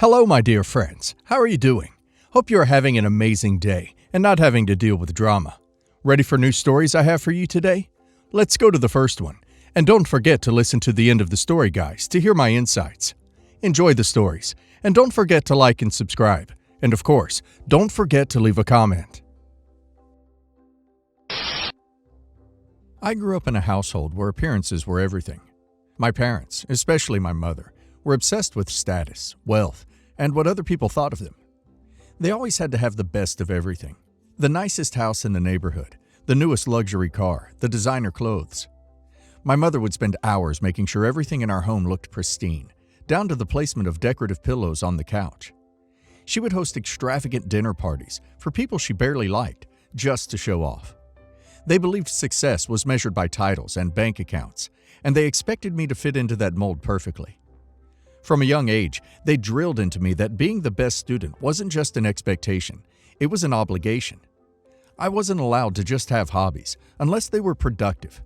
Hello, my dear friends. How are you doing? Hope you are having an amazing day and not having to deal with drama. Ready for new stories I have for you today? Let's go to the first one. And don't forget to listen to the end of the story, guys, to hear my insights. Enjoy the stories, and don't forget to like and subscribe. And of course, don't forget to leave a comment. I grew up in a household where appearances were everything. My parents, especially my mother, were obsessed with status, wealth, and what other people thought of them. They always had to have the best of everything. The nicest house in the neighborhood, the newest luxury car, the designer clothes. My mother would spend hours making sure everything in our home looked pristine, down to the placement of decorative pillows on the couch. She would host extravagant dinner parties for people she barely liked, just to show off. They believed success was measured by titles and bank accounts, and they expected me to fit into that mold perfectly. From a young age, they drilled into me that being the best student wasn't just an expectation, it was an obligation. I wasn't allowed to just have hobbies unless they were productive.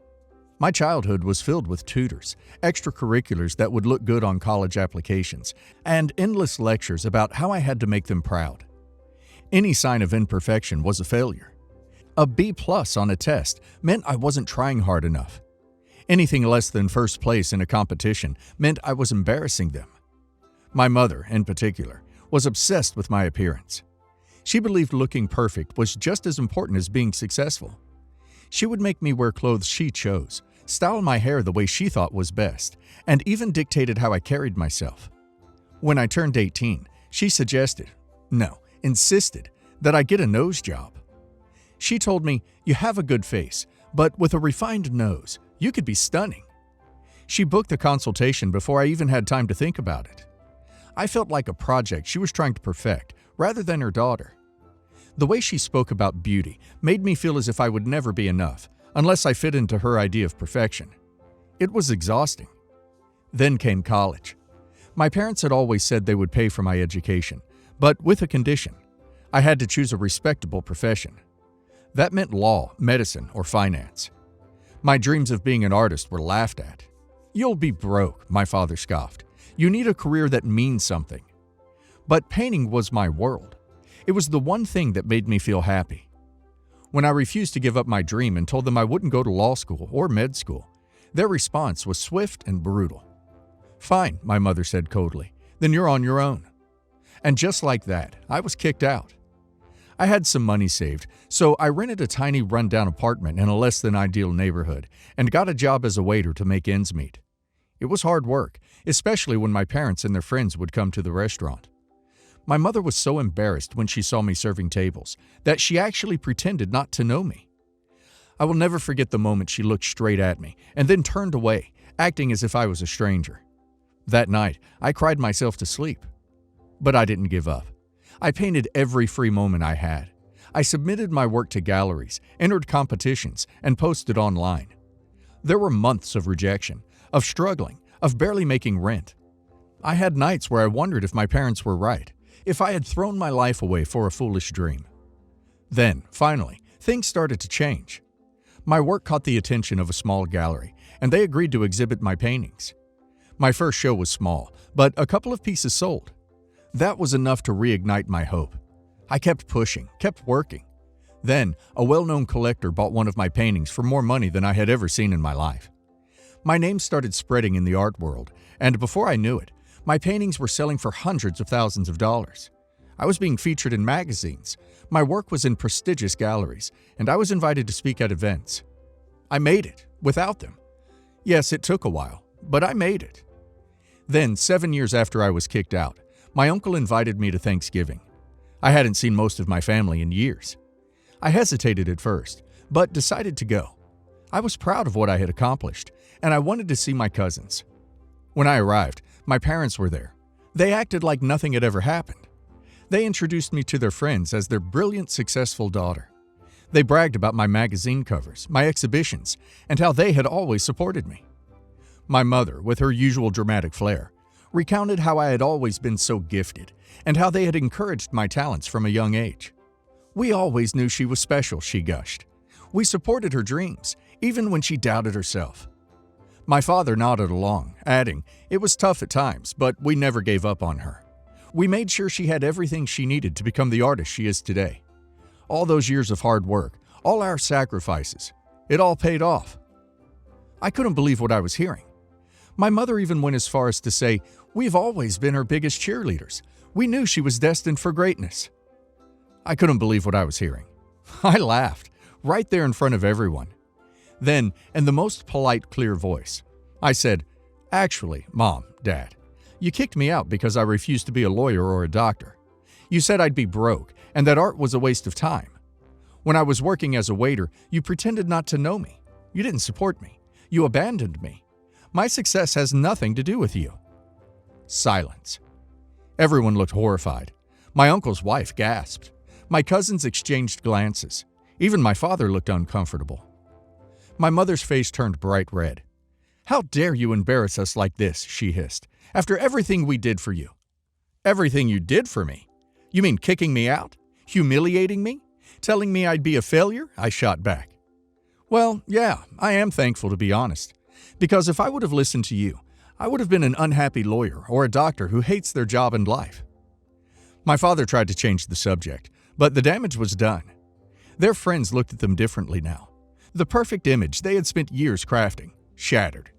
My childhood was filled with tutors, extracurriculars that would look good on college applications, and endless lectures about how I had to make them proud. Any sign of imperfection was a failure. A B+ on a test meant I wasn't trying hard enough. Anything less than first place in a competition meant I was embarrassing them. My mother, in particular, was obsessed with my appearance. She believed looking perfect was just as important as being successful. She would make me wear clothes she chose, style my hair the way she thought was best, and even dictated how I carried myself. When I turned 18, she insisted that I get a nose job. She told me, "You have a good face, but with a refined nose, you could be stunning." She booked the consultation before I even had time to think about it. I felt like a project she was trying to perfect, rather than her daughter. The way she spoke about beauty made me feel as if I would never be enough, unless I fit into her idea of perfection. It was exhausting. Then came college. My parents had always said they would pay for my education, but with a condition. I had to choose a respectable profession. That meant law, medicine, or finance. My dreams of being an artist were laughed at. "You'll be broke," my father scoffed. "You need a career that means something." But painting was my world. It was the one thing that made me feel happy. When I refused to give up my dream and told them I wouldn't go to law school or med school, their response was swift and brutal. "Fine," my mother said coldly, "then you're on your own." And just like that, I was kicked out. I had some money saved, so I rented a tiny rundown apartment in a less-than-ideal neighborhood and got a job as a waiter to make ends meet. It was hard work, especially when my parents and their friends would come to the restaurant. My mother was so embarrassed when she saw me serving tables that she actually pretended not to know me. I will never forget the moment she looked straight at me and then turned away, acting as if I was a stranger. That night, I cried myself to sleep. But I didn't give up. I painted every free moment I had. I submitted my work to galleries, entered competitions, and posted online. There were months of rejection, of struggling, of barely making rent. I had nights where I wondered if my parents were right, if I had thrown my life away for a foolish dream. Then, finally, things started to change. My work caught the attention of a small gallery, and they agreed to exhibit my paintings. My first show was small, but a couple of pieces sold. That was enough to reignite my hope. I kept pushing, kept working. Then, a well-known collector bought one of my paintings for more money than I had ever seen in my life. My name started spreading in the art world, and before I knew it, my paintings were selling for hundreds of thousands of dollars. I was being featured in magazines. My work was in prestigious galleries, and I was invited to speak at events. I made it, without them. Yes, it took a while, but I made it. Then, 7 years after I was kicked out, my uncle invited me to Thanksgiving. I hadn't seen most of my family in years. I hesitated at first, but decided to go. I was proud of what I had accomplished, and I wanted to see my cousins. When I arrived, my parents were there. They acted like nothing had ever happened. They introduced me to their friends as their brilliant, successful daughter. They bragged about my magazine covers, my exhibitions, and how they had always supported me. My mother, with her usual dramatic flair, recounted how I had always been so gifted and how they had encouraged my talents from a young age. "We always knew she was special," she gushed. "We supported her dreams, even when she doubted herself." My father nodded along, adding, "It was tough at times, but we never gave up on her. We made sure she had everything she needed to become the artist she is today. All those years of hard work, all our sacrifices, it all paid off. I couldn't believe what I was hearing. My mother even went as far as to say, "We've always been her biggest cheerleaders. We knew she was destined for greatness." I couldn't believe what I was hearing. I laughed, right there in front of everyone. Then, in the most polite, clear voice, I said, "Actually, Mom, Dad, you kicked me out because I refused to be a lawyer or a doctor. You said I'd be broke and that art was a waste of time. When I was working as a waiter, you pretended not to know me. You didn't support me. You abandoned me. My success has nothing to do with you." Silence. Everyone looked horrified. My uncle's wife gasped. My cousins exchanged glances. Even my father looked uncomfortable. My mother's face turned bright red. "How dare you embarrass us like this," she hissed, "after everything we did for you." "Everything you did for me? You mean kicking me out? Humiliating me? Telling me I'd be a failure?" I shot back. "Well, yeah, I am thankful, to be honest. Because if I would have listened to you, I would have been an unhappy lawyer or a doctor who hates their job and life." My father tried to change the subject, but the damage was done. Their friends looked at them differently now. The perfect image they had spent years crafting, shattered.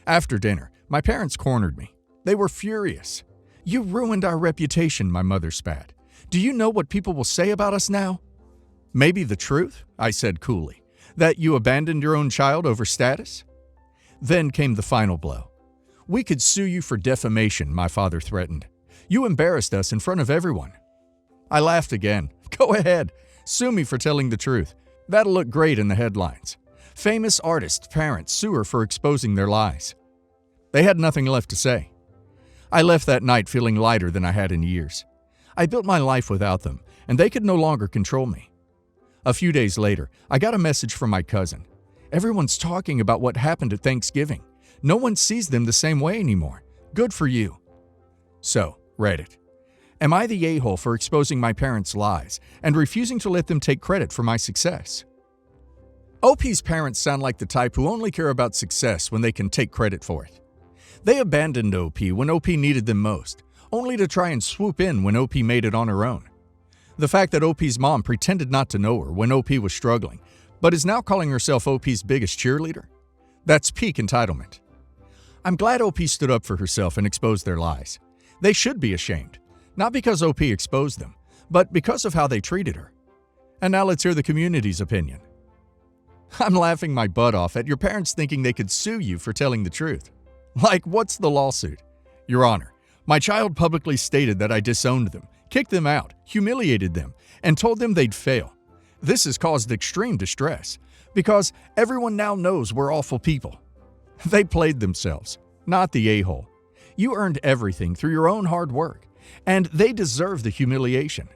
After dinner, my parents cornered me. They were furious. "You ruined our reputation," my mother spat. "Do you know what people will say about us now?" "Maybe the truth," I said coolly, "that you abandoned your own child over status?" Then came the final blow. "We could sue you for defamation," my father threatened. "You embarrassed us in front of everyone." I laughed again. "Go ahead. Sue me for telling the truth. That'll look great in the headlines. Famous artist parents sue her for exposing their lies." They had nothing left to say. I left that night feeling lighter than I had in years. I built my life without them, and they could no longer control me. A few days later, I got a message from my cousin. "Everyone's talking about what happened at Thanksgiving. No one sees them the same way anymore. Good for you." So, read it. Am I the a-hole for exposing my parents' lies and refusing to let them take credit for my success? OP's parents sound like the type who only care about success when they can take credit for it. They abandoned OP when OP needed them most, only to try and swoop in when OP made it on her own. The fact that OP's mom pretended not to know her when OP was struggling, but is now calling herself OP's biggest cheerleader? That's peak entitlement. I'm glad OP stood up for herself and exposed their lies. They should be ashamed, not because OP exposed them, but because of how they treated her. And now let's hear the community's opinion. I'm laughing my butt off at your parents thinking they could sue you for telling the truth. Like, what's the lawsuit? Your Honor, my child publicly stated that I disowned them, kicked them out, humiliated them, and told them they'd fail. This has caused extreme distress, because everyone now knows we're awful people. They played themselves, not the a-hole. You earned everything through your own hard work, and they deserve the humiliation.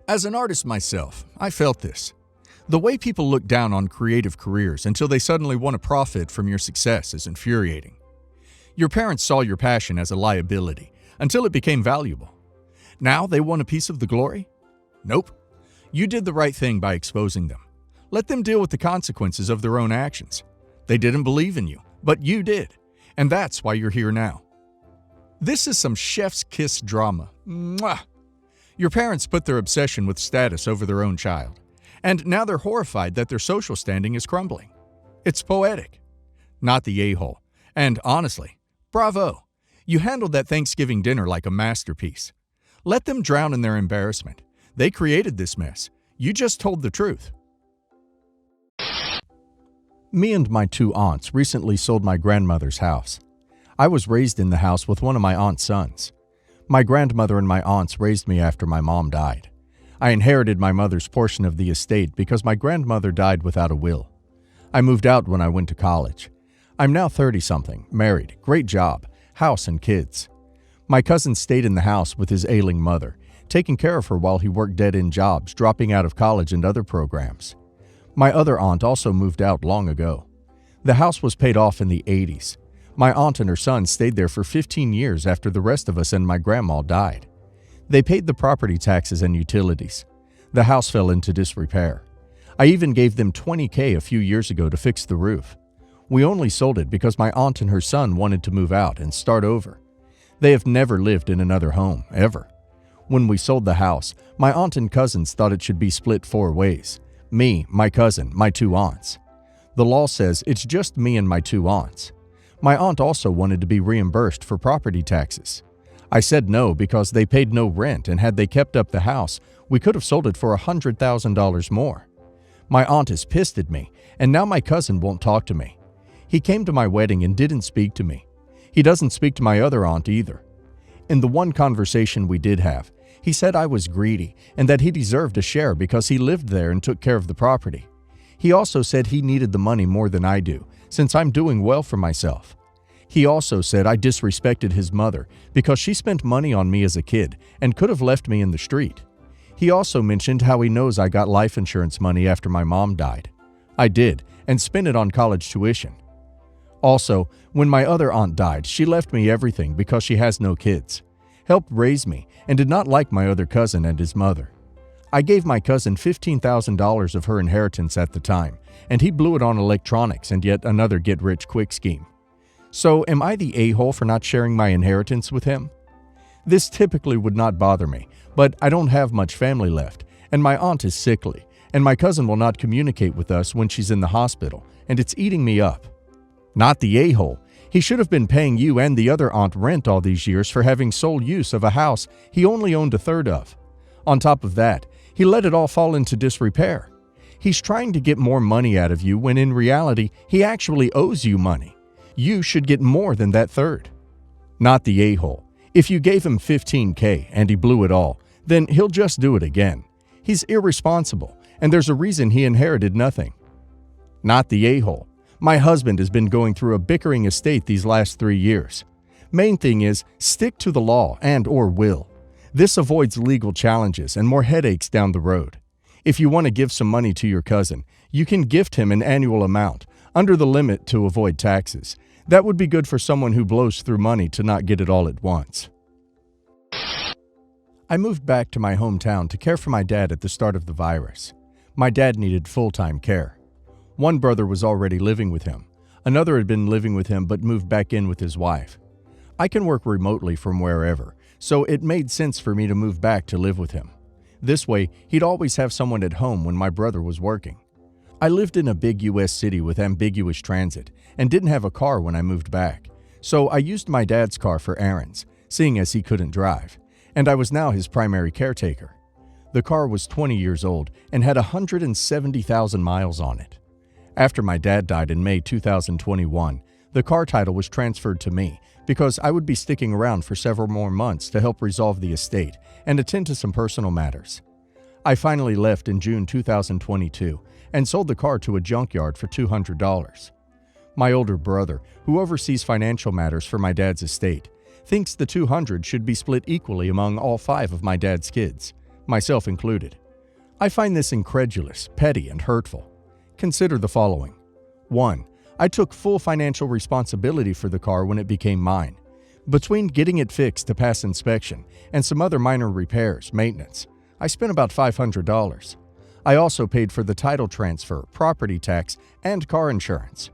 As an artist myself, I felt this. The way people look down on creative careers until they suddenly want to profit from your success is infuriating. Your parents saw your passion as a liability until it became valuable. Now they want a piece of the glory? Nope. You did the right thing by exposing them. Let them deal with the consequences of their own actions. They didn't believe in you, but you did, and that's why you're here now. This is some chef's kiss drama. Mwah! Your parents put their obsession with status over their own child, and now they're horrified that their social standing is crumbling. It's poetic, not the a-hole. And honestly, bravo! You handled that Thanksgiving dinner like a masterpiece. Let them drown in their embarrassment. They created this mess. You just told the truth. Me and my two aunts recently sold my grandmother's house. I was raised in the house with one of my aunt's sons. My grandmother and my aunts raised me after my mom died. I inherited my mother's portion of the estate because my grandmother died without a will. I moved out when I went to college. I'm now 30-something, married, great job, house and kids. My cousin stayed in the house with his ailing mother, taking care of her while he worked dead-end jobs, dropping out of college and other programs. My other aunt also moved out long ago. The house was paid off in the 80s. My aunt and her son stayed there for 15 years after the rest of us and my grandma died. They paid the property taxes and utilities. The house fell into disrepair. I even gave them $20,000 a few years ago to fix the roof. We only sold it because my aunt and her son wanted to move out and start over. They have never lived in another home, ever. When we sold the house, my aunt and cousins thought it should be split 4 ways. Me, my cousin, my 2 aunts. The law says it's just me and my 2 aunts. My aunt also wanted to be reimbursed for property taxes. I said no because they paid no rent, and had they kept up the house, we could have sold it for $100,000 more. My aunt is pissed at me, and now my cousin won't talk to me. He came to my wedding and didn't speak to me. He doesn't speak to my other aunt either. In the one conversation we did have, he said I was greedy and that he deserved a share because he lived there and took care of the property. He also said he needed the money more than I do, since I'm doing well for myself. He also said I disrespected his mother because she spent money on me as a kid and could have left me in the street. He also mentioned how he knows I got life insurance money after my mom died. I did, and spent it on college tuition. Also, when my other aunt died, she left me everything because she has no kids, helped raise me, and did not like my other cousin and his mother. I gave my cousin $15,000 of her inheritance at the time, and he blew it on electronics and yet another get-rich-quick scheme. So am I the a-hole for not sharing my inheritance with him? This typically would not bother me, but I don't have much family left, and my aunt is sickly, and my cousin will not communicate with us when she's in the hospital, and it's eating me up. Not the a-hole. He should have been paying you and the other aunt rent all these years for having sole use of a house he only owned 1/3 of. On top of that, he let it all fall into disrepair. He's trying to get more money out of you when in reality, he actually owes you money. You should get more than that 1/3. Not the a-hole. If you gave him $15,000 and he blew it all, then he'll just do it again. He's irresponsible, and there's a reason he inherited nothing. Not the a-hole. My husband has been going through a bickering estate these last 3 years. Main thing is, stick to the law and/or will. This avoids legal challenges and more headaches down the road. If you want to give some money to your cousin, you can gift him an annual amount, under the limit to avoid taxes. That would be good for someone who blows through money to not get it all at once. I moved back to my hometown to care for my dad at the start of the virus. My dad needed full-time care. One brother was already living with him. Another had been living with him but moved back in with his wife. I can work remotely from wherever, so it made sense for me to move back to live with him. This way, he'd always have someone at home when my brother was working. I lived in a big U.S. city with ambiguous transit and didn't have a car when I moved back, so I used my dad's car for errands, seeing as he couldn't drive, and I was now his primary caretaker. The car was 20 years old and had 170,000 miles on it. After my dad died in May 2021, the car title was transferred to me because I would be sticking around for several more months to help resolve the estate and attend to some personal matters. I finally left in June 2022 and sold the car to a junkyard for $200. My older brother, who oversees financial matters for my dad's estate, thinks the $200 should be split equally among all 5 of my dad's kids, myself included. I find this incredulous, petty, and hurtful. Consider the following. 1. I took full financial responsibility for the car when it became mine. Between getting it fixed to pass inspection and some other minor repairs, maintenance, I spent about $500. I also paid for the title transfer, property tax, and car insurance.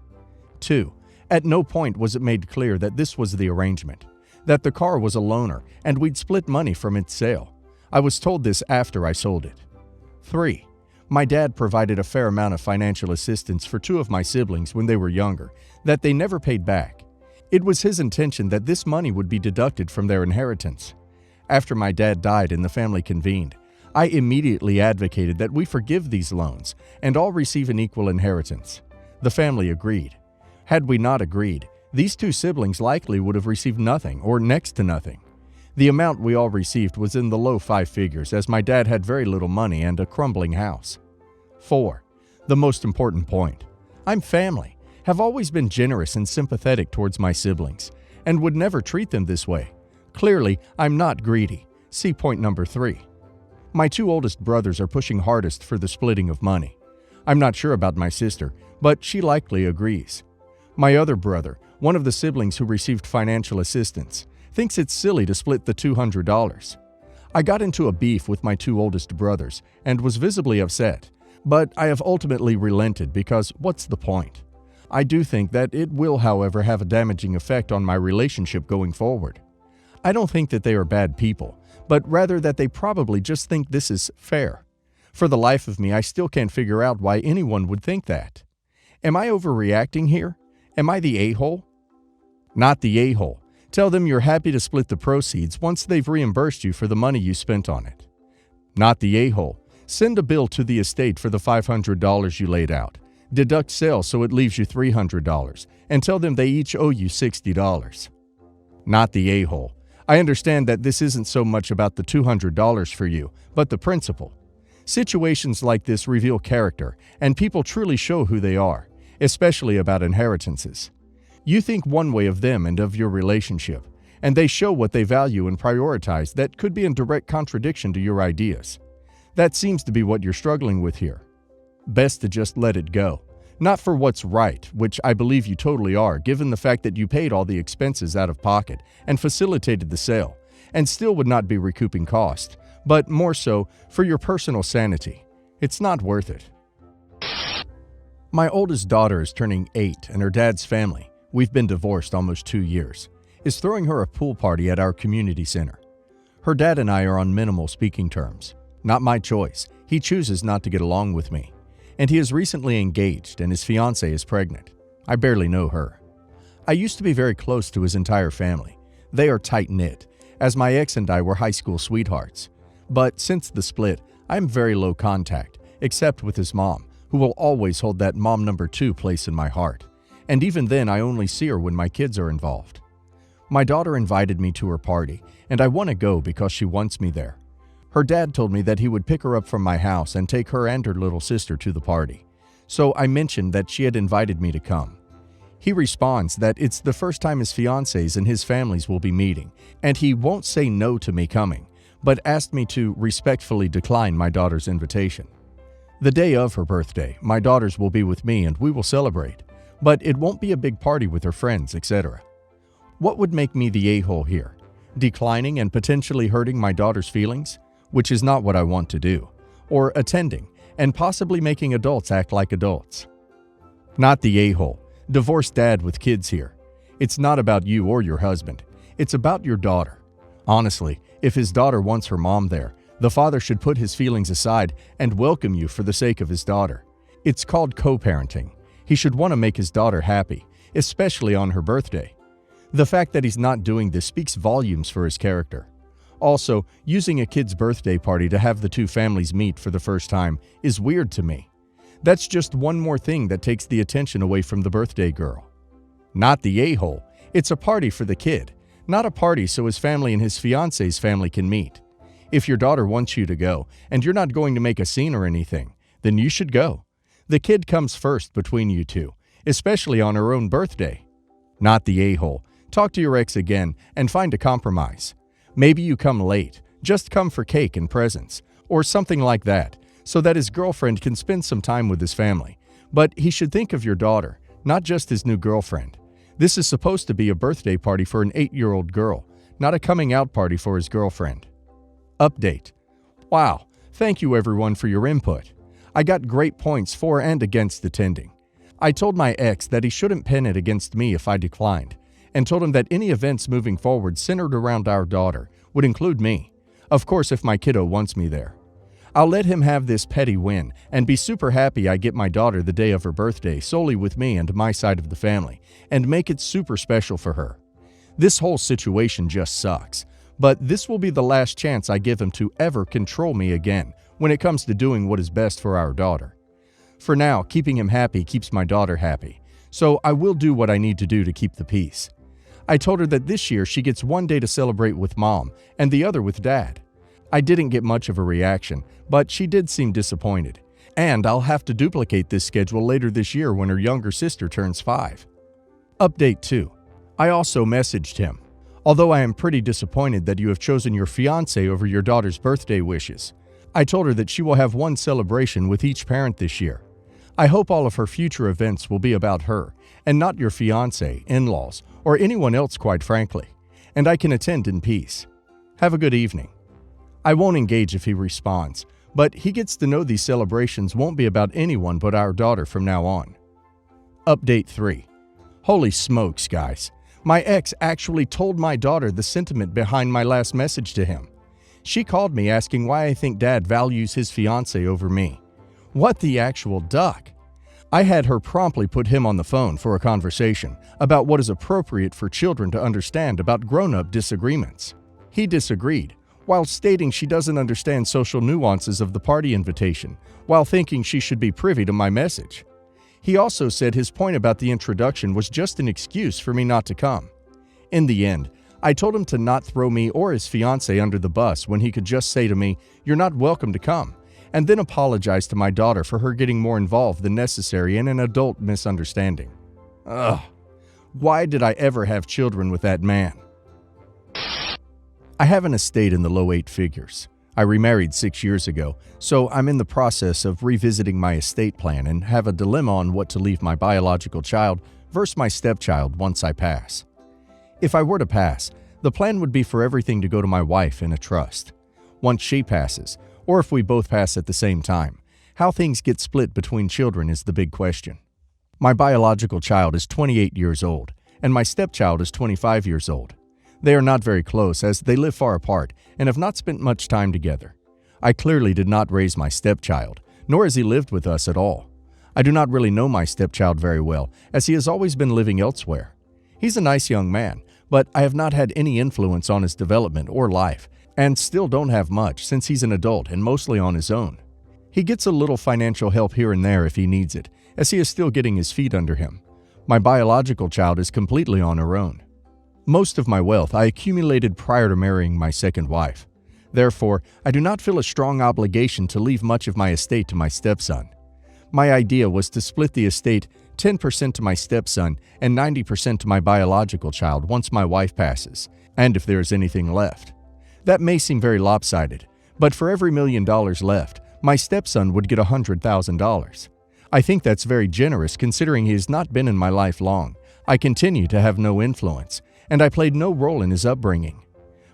2. At no point was it made clear that this was the arrangement, that the car was a loaner and we'd split money from its sale. I was told this after I sold it. 3. My dad provided a fair amount of financial assistance for 2 of my siblings when they were younger that they never paid back. It was his intention that this money would be deducted from their inheritance. After my dad died and the family convened, I immediately advocated that we forgive these loans and all receive an equal inheritance. The family agreed. Had we not agreed, these 2 siblings likely would have received nothing or next to nothing. The amount we all received was in the low 5 figures as my dad had very little money and a crumbling house. 4. The most important point. I'm family, have always been generous and sympathetic towards my siblings, and would never treat them this way. Clearly, I'm not greedy. See point number 3. My 2 oldest brothers are pushing hardest for the splitting of money. I'm not sure about my sister, but she likely agrees. My other brother, one of the siblings who received financial assistance, thinks it's silly to split the $200. I got into a beef with my 2 oldest brothers and was visibly upset, but I have ultimately relented because what's the point? I do think that it will, however, have a damaging effect on my relationship going forward. I don't think that they are bad people, but rather that they probably just think this is fair. For the life of me, I still can't figure out why anyone would think that. Am I overreacting here? Am I the a-hole? Not the a-hole. Tell them you're happy to split the proceeds once they've reimbursed you for the money you spent on it. Not the a-hole. Send a bill to the estate for the $500 you laid out. Deduct sales so it leaves you $300, and tell them they each owe you $60. Not the a-hole. I understand that this isn't so much about the $200 for you, but the principle. Situations like this reveal character, and people truly show who they are, especially about inheritances. You think one way of them and of your relationship, and they show what they value and prioritize that could be in direct contradiction to your ideas. That seems to be what you're struggling with here. Best to just let it go. Not for what's right, which I believe you totally are, given the fact that you paid all the expenses out of pocket and facilitated the sale, and still would not be recouping cost, but more so for your personal sanity. It's not worth it. My oldest daughter is turning 8, and her dad's family, we've been divorced almost 2 years, is throwing her a pool party at our community center. Her dad and I are on minimal speaking terms. Not my choice. He chooses not to get along with me. And he is recently engaged, and his fiancée is pregnant. I barely know her. I used to be very close to his entire family. They are tight-knit, as my ex and I were high school sweethearts. But since the split, I am very low contact, except with his mom, who will always hold that mom number 2 place in my heart. And even then, I only see her when my kids are involved. My daughter invited me to her party, and I want to go because she wants me there. Her dad told me that he would pick her up from my house and take her and her little sister to the party. So I mentioned that she had invited me to come. He responds that it's the first time his fiancés and his families will be meeting, and he won't say no to me coming, but asked me to respectfully decline my daughter's invitation. The day of her birthday, my daughters will be with me and we will celebrate, but it won't be a big party with her friends, etc. What would make me the a-hole here? Declining and potentially hurting my daughter's feelings? Which is not what I want to do, or attending, and possibly making adults act like adults. Not the a-hole. Divorced dad with kids here. It's not about you or your husband. It's about your daughter. Honestly, if his daughter wants her mom there, the father should put his feelings aside and welcome you for the sake of his daughter. It's called co-parenting. He should want to make his daughter happy, especially on her birthday. The fact that he's not doing this speaks volumes for his character. Also, using a kid's birthday party to have the two families meet for the first time is weird to me. That's just one more thing that takes the attention away from the birthday girl. Not the a-hole. It's a party for the kid, not a party so his family and his fiancé's family can meet. If your daughter wants you to go, and you're not going to make a scene or anything, then you should go. The kid comes first between you two, especially on her own birthday. Not the a-hole. Talk to your ex again and find a compromise. Maybe you come late, just come for cake and presents, or something like that, so that his girlfriend can spend some time with his family. But he should think of your daughter, not just his new girlfriend. This is supposed to be a birthday party for an 8-year-old girl, not a coming out party for his girlfriend. Update. Wow, thank you everyone for your input. I got great points for and against attending. I told my ex that he shouldn't pin it against me if I declined, and told him that any events moving forward centered around our daughter would include me. Of course, if my kiddo wants me there. I'll let him have this petty win and be super happy I get my daughter the day of her birthday solely with me and my side of the family, and make it super special for her. This whole situation just sucks, but this will be the last chance I give him to ever control me again when it comes to doing what is best for our daughter. For now, keeping him happy keeps my daughter happy, so I will do what I need to do to keep the peace. I told her that this year she gets one day to celebrate with mom and the other with dad. I didn't get much of a reaction, but she did seem disappointed, and I'll have to duplicate this schedule later this year when her younger sister turns 5. Update 2. I also messaged him. Although I am pretty disappointed that you have chosen your fiancé over your daughter's birthday wishes, I told her that she will have one celebration with each parent this year. I hope all of her future events will be about her, and not your fiancé, in-laws, or anyone else quite frankly, and I can attend in peace. Have a good evening. I won't engage if he responds, but he gets to know these celebrations won't be about anyone but our daughter from now on. Update 3. Holy smokes, guys. My ex actually told my daughter the sentiment behind my last message to him. She called me asking why I think Dad values his fiancée over me. What the actual duck? I had her promptly put him on the phone for a conversation about what is appropriate for children to understand about grown-up disagreements. He disagreed, while stating she doesn't understand social nuances of the party invitation, while thinking she should be privy to my message. He also said his point about the introduction was just an excuse for me not to come. In the end, I told him to not throw me or his fiancée under the bus when he could just say to me, "You're not welcome to come," and then apologize to my daughter for her getting more involved than necessary in an adult misunderstanding. Ugh. Why did I ever have children with that man? I have an estate in the low 8 figures. I remarried 6 years ago, so I'm in the process of revisiting my estate plan and have a dilemma on what to leave my biological child versus my stepchild once I pass. If I were to pass, the plan would be for everything to go to my wife in a trust. Once she passes, or if we both pass at the same time, how things get split between children is the big question. My biological child is 28 years old, and my stepchild is 25 years old. They are not very close as they live far apart and have not spent much time together. I clearly did not raise my stepchild, nor has he lived with us at all. I do not really know my stepchild very well, as he has always been living elsewhere. He's a nice young man, but I have not had any influence on his development or life, and still don't have much since he's an adult and mostly on his own. He gets a little financial help here and there if he needs it, as he is still getting his feet under him. My biological child is completely on her own. Most of my wealth I accumulated prior to marrying my second wife. Therefore, I do not feel a strong obligation to leave much of my estate to my stepson. My idea was to split the estate 10% to my stepson and 90% to my biological child once my wife passes, and if there is anything left. That may seem very lopsided, but for every $1 million left, my stepson would get $100,000. I think that's very generous considering he has not been in my life long. I continue to have no influence, and I played no role in his upbringing.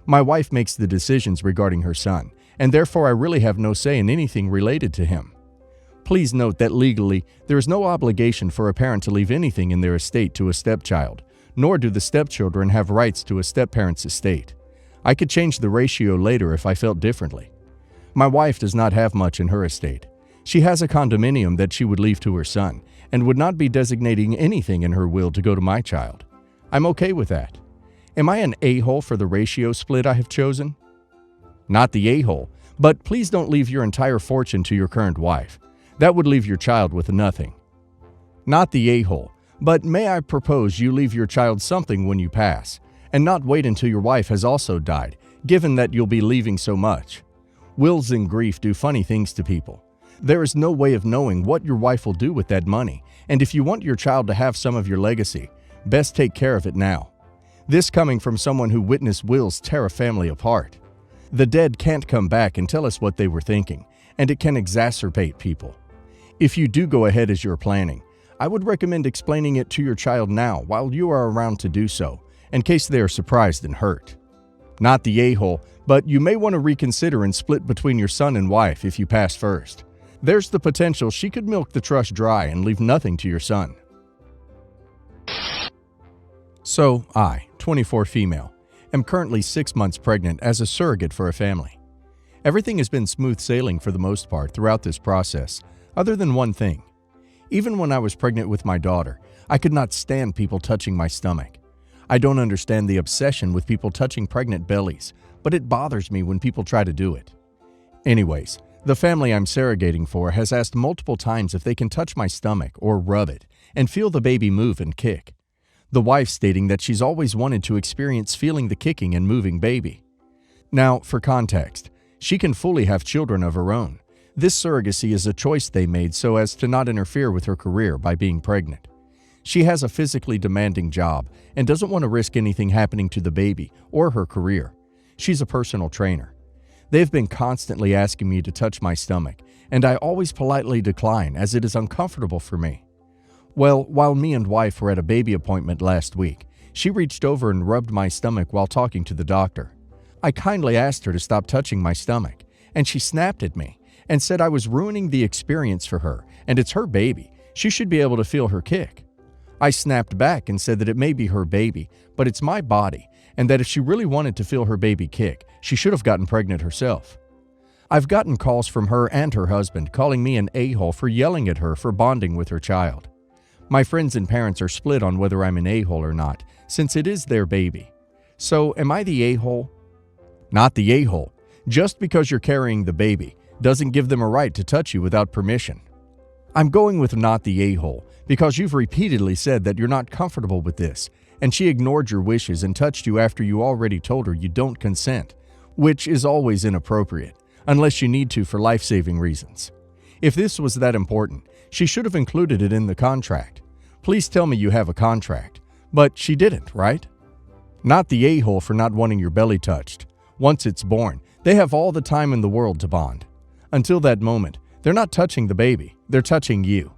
My wife makes the decisions regarding her son, and therefore I really have no say in anything related to him. Please note that legally, there is no obligation for a parent to leave anything in their estate to a stepchild, nor do the stepchildren have rights to a stepparent's estate. I could change the ratio later if I felt differently. My wife does not have much in her estate. She has a condominium that she would leave to her son, and would not be designating anything in her will to go to my child. I'm okay with that. Am I an a-hole for the ratio split I have chosen? Not the a-hole, but please don't leave your entire fortune to your current wife. That would leave your child with nothing. Not the a-hole, but may I propose you leave your child something when you pass, and not wait until your wife has also died, given that you'll be leaving so much. Wills and grief do funny things to people. There is no way of knowing what your wife will do with that money, and if you want your child to have some of your legacy, best take care of it now. This coming from someone who witnessed wills tear a family apart. The dead can't come back and tell us what they were thinking, and it can exacerbate people. If you do go ahead as you're planning, I would recommend explaining it to your child now while you are around to do so, in case they are surprised and hurt. Not the a-hole, but you may want to reconsider and split between your son and wife if you pass first. There's the potential she could milk the trust dry and leave nothing to your son. So, I, 24 female, am currently 6 months pregnant as a surrogate for a family. Everything has been smooth sailing for the most part throughout this process, other than one thing. Even when I was pregnant with my daughter, I could not stand people touching my stomach. I don't understand the obsession with people touching pregnant bellies, but it bothers me when people try to do it. Anyways, the family I'm surrogating for has asked multiple times if they can touch my stomach or rub it and feel the baby move and kick. The wife stating that she's always wanted to experience feeling the kicking and moving baby. Now, for context, she can fully have children of her own. This surrogacy is a choice they made so as to not interfere with her career by being pregnant. She has a physically demanding job and doesn't want to risk anything happening to the baby or her career. She's a personal trainer. They've been constantly asking me to touch my stomach, and I always politely decline as it is uncomfortable for me. Well, while me and wife were at a baby appointment last week, she reached over and rubbed my stomach while talking to the doctor. I kindly asked her to stop touching my stomach, and she snapped at me and said I was ruining the experience for her, and it's her baby. She should be able to feel her kick. I snapped back and said that it may be her baby, but it's my body, and that if she really wanted to feel her baby kick, she should have gotten pregnant herself. I've gotten calls from her and her husband calling me an a-hole for yelling at her for bonding with her child. My friends and parents are split on whether I'm an a-hole or not, since it is their baby. So, am I the a-hole? Not the a-hole. Just because you're carrying the baby doesn't give them a right to touch you without permission. I'm going with not the a-hole because you've repeatedly said that you're not comfortable with this, and she ignored your wishes and touched you after you already told her you don't consent, which is always inappropriate, unless you need to for life-saving reasons. If this was that important, she should have included it in the contract. Please tell me you have a contract. But she didn't, right? Not the a-hole for not wanting your belly touched. Once it's born, they have all the time in the world to bond. Until that moment, they're not touching the baby, they're touching you.